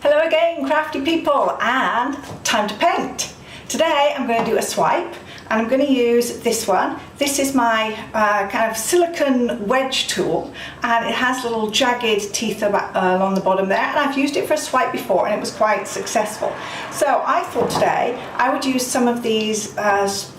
Hello again, crafty people, and time to paint. Today I'm going to do a swipe and I'm going to use this one. This is my kind of silicone wedge tool, and it has little jagged teeth along the bottom there, and I've used it for a swipe before and it was quite successful. So I thought today I would use some of these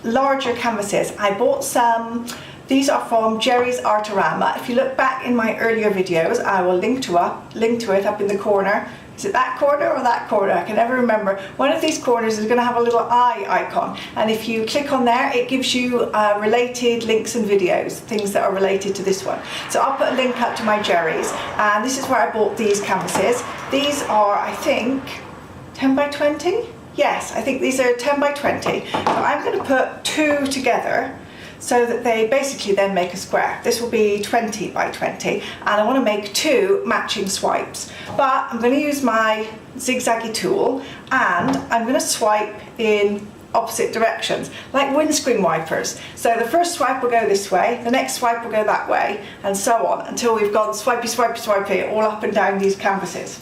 larger canvases. I bought some. These are from Jerry's Artorama. If you look back in my earlier videos, I will link to it up in the corner. Is it that corner or that corner? I can never remember. One of these corners is going to have a little eye icon, and if you click on there it gives you related links and videos, things that are related to this one. So I'll put a link up to my Jerry's, and this is where I bought these canvases. These are, I think, 10 by 20? Yes, I think these are 10 by 20. So I'm going to put two together so that they basically then make a square. This will be 20 by 20, and I want to make two matching swipes. But I'm going to use my zigzaggy tool, and I'm going to swipe in opposite directions, like windscreen wipers. So the first swipe will go this way, the next swipe will go that way, and so on, until we've gone swipey, swipey, swipey, all up and down these canvases.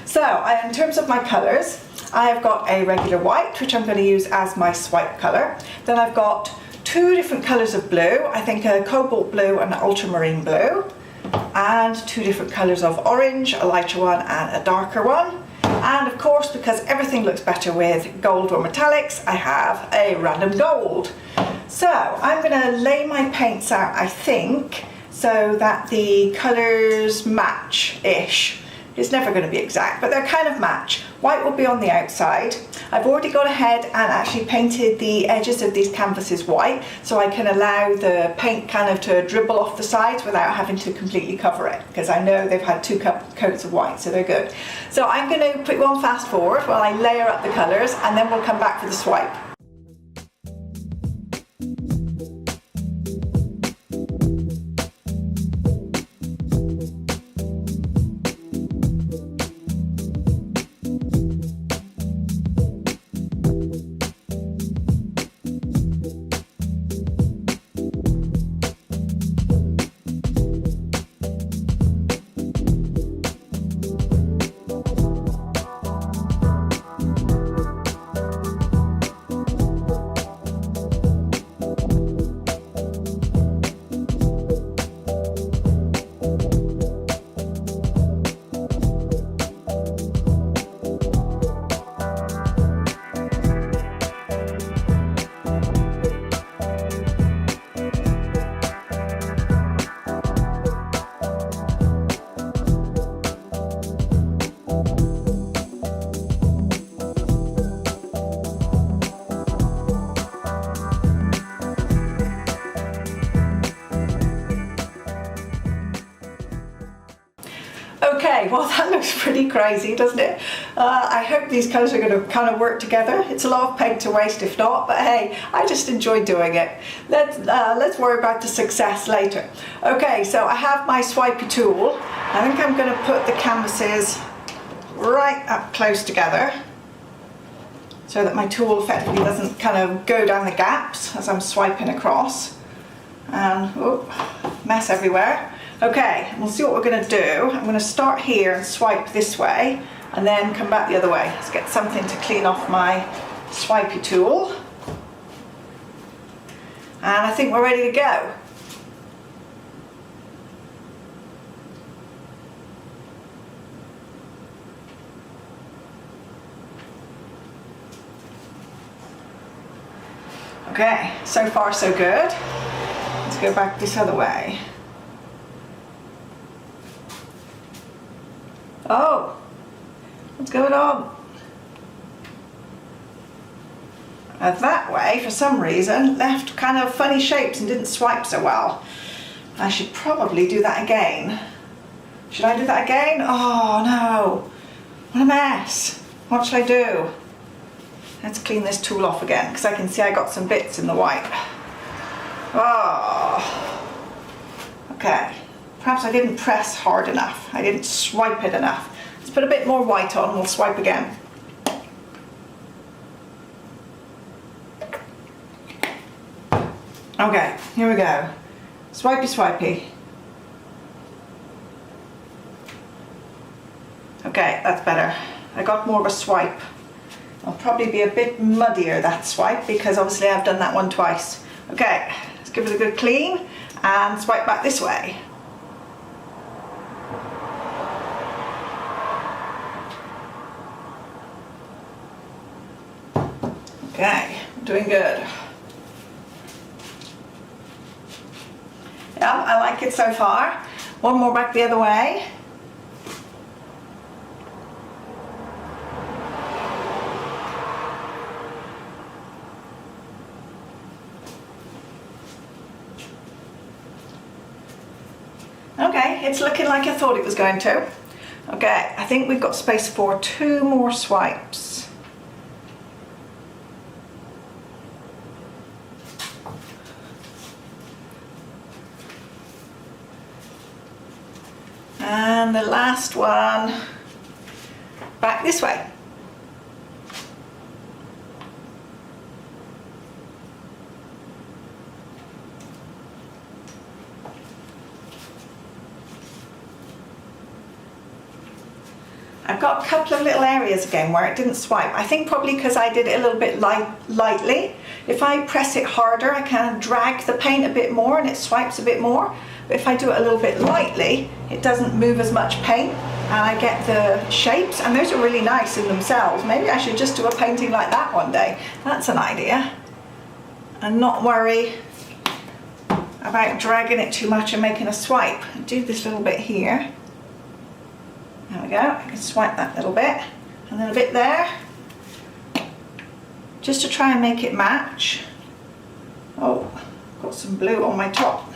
So in terms of my colours, I have got a regular white, which I'm going to use as my swipe colour. Then I've got two different colours of blue, I think a cobalt blue and an ultramarine blue, and two different colours of orange, a lighter one and a darker one. And of course, because everything looks better with gold or metallics, I have a random gold. So I'm going to lay my paints out, I think, so that the colours match-ish. It's never going to be exact, but they're kind of match. White will be on the outside. I've already gone ahead and actually painted the edges of these canvases white, so I can allow the paint kind of to dribble off the sides without having to completely cover it, because I know they've had two coats of white, so they're good. So I'm going to put you on fast forward while I layer up the colours, and then we'll come back for the swipe. Okay, well that looks pretty crazy, doesn't it? I hope these colours are going to kind of work together. It's a lot of paint to waste if not, but hey, I just enjoy doing it. Let's worry about the success later. Okay, so I have my swipey tool. I think I'm going to put the canvases right up close together so that my tool effectively doesn't kind of go down the gaps as I'm swiping across. And mess everywhere. Okay, we'll see what we're going to do. I'm going to start here and swipe this way and then come back the other way. Let's get something to clean off my swipey tool. And I think we're ready to go. Okay, so far so good. Let's go back this other way. Oh, what's going on? That way, for some reason, left kind of funny shapes and didn't swipe so well. I should probably do that again. Should I do that again? Oh no, what a mess. What should I do? Let's clean this tool off again, because I can see I got some bits in the white. Oh, okay. Perhaps I didn't press hard enough. I didn't swipe it enough. Let's put a bit more white on and we'll swipe again. Okay, here we go. Swipey, swipey. Okay, that's better. I got more of a swipe. It'll probably be a bit muddier, that swipe, because obviously I've done that one twice. Okay, let's give it a good clean and swipe back this way. Okay, doing good. Yeah, I like it so far. One more back the other way. Okay, it's looking like I thought it was going to. Okay, I think we've got space for 2 more swipes. And the last one back this way. I've got a couple of little areas again where it didn't swipe. I think probably because I did it a little bit lightly. If I press it harder, I kind of drag the paint a bit more and it swipes a bit more. But if I do it a little bit lightly, it doesn't move as much paint and I get the shapes, and those are really nice in themselves. Maybe I should just do a painting like that one day. That's an idea. And not worry about dragging it too much and making a swipe. Do this little bit here. There we go, I can swipe that little bit, and then a bit there, just to try and make it match. Oh, got some blue on my top.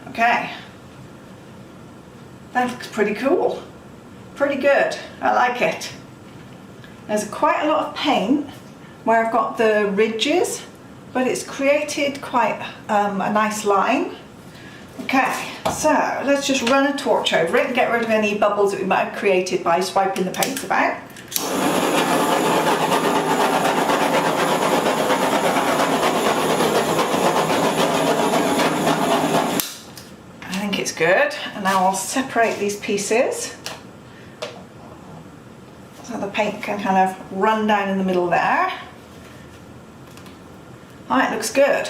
Okay, that looks pretty cool, pretty good, I like it. There's quite a lot of paint where I've got the ridges, but it's created quite a nice line. Okay, so let's just run a torch over it and get rid of any bubbles that we might have created by swiping the paint about. I think it's good, and now I'll separate these pieces so the paint can kind of run down in the middle there. Oh, it looks good.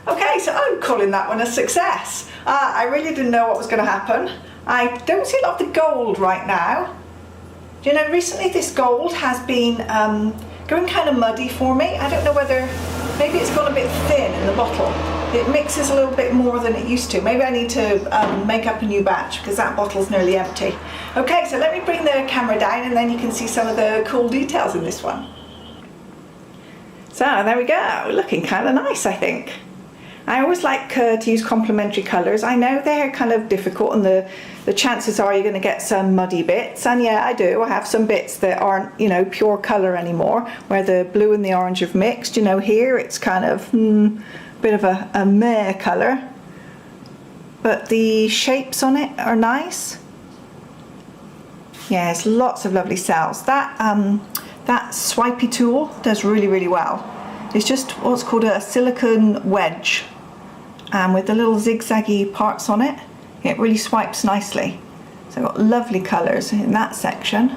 Okay, so I'm calling that one a success. I really didn't know what was going to happen. I don't see a lot of the gold right now. You know, recently this gold has been going kind of muddy for me. I don't know whether, maybe it's gone a bit thin in the bottle. It mixes a little bit more than it used to. Maybe I need to make up a new batch because that bottle's nearly empty. Okay, so let me bring the camera down and then you can see some of the cool details in this one. So there we go, looking kind of nice, I think. I always like to use complementary colours. I know they're kind of difficult and the chances are you're going to get some muddy bits, and yeah, I do. I have some bits that aren't, you know, pure colour anymore, where the blue and the orange have mixed. You know, here it's kind of bit of a meh colour, but the shapes on it are nice. Yes, lots of lovely cells. That swipey tool does really, really well. It's just what's called a silicone wedge, and with the little zigzaggy parts on it, it really swipes nicely. So I've got lovely colours in that section.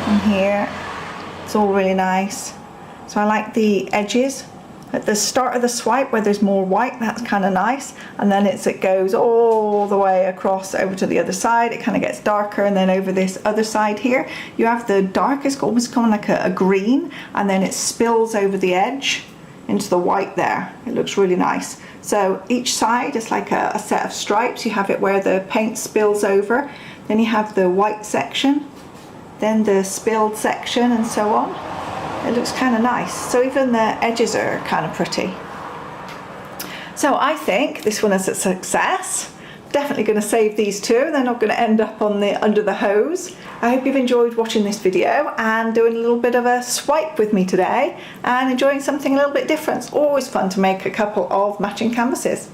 And here, it's all really nice. So I like the edges. At the start of the swipe where there's more white, that's kind of nice, and then it goes all the way across over to the other side. It kind of gets darker, and then over this other side here you have the darkest, almost kind of like a green, and then it spills over the edge into the white there. It looks really nice. So each side is like a set of stripes. You have it where the paint spills over, then you have the white section, then the spilled section, and so on. It looks kind of nice. So even the edges are kind of pretty. So I think this one is a success. Definitely going to save these two. They're not going to end up on under the hose. I hope you've enjoyed watching this video and doing a little bit of a swipe with me today and enjoying something a little bit different. It's always fun to make a couple of matching canvases.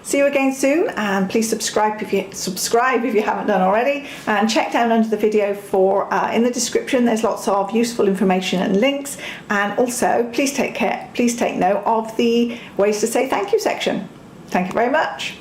See you again soon, and please subscribe if you haven't done already, and check down under the video for in the description there's lots of useful information and links, and also please take note of the ways to say thank you section. Thank you very much.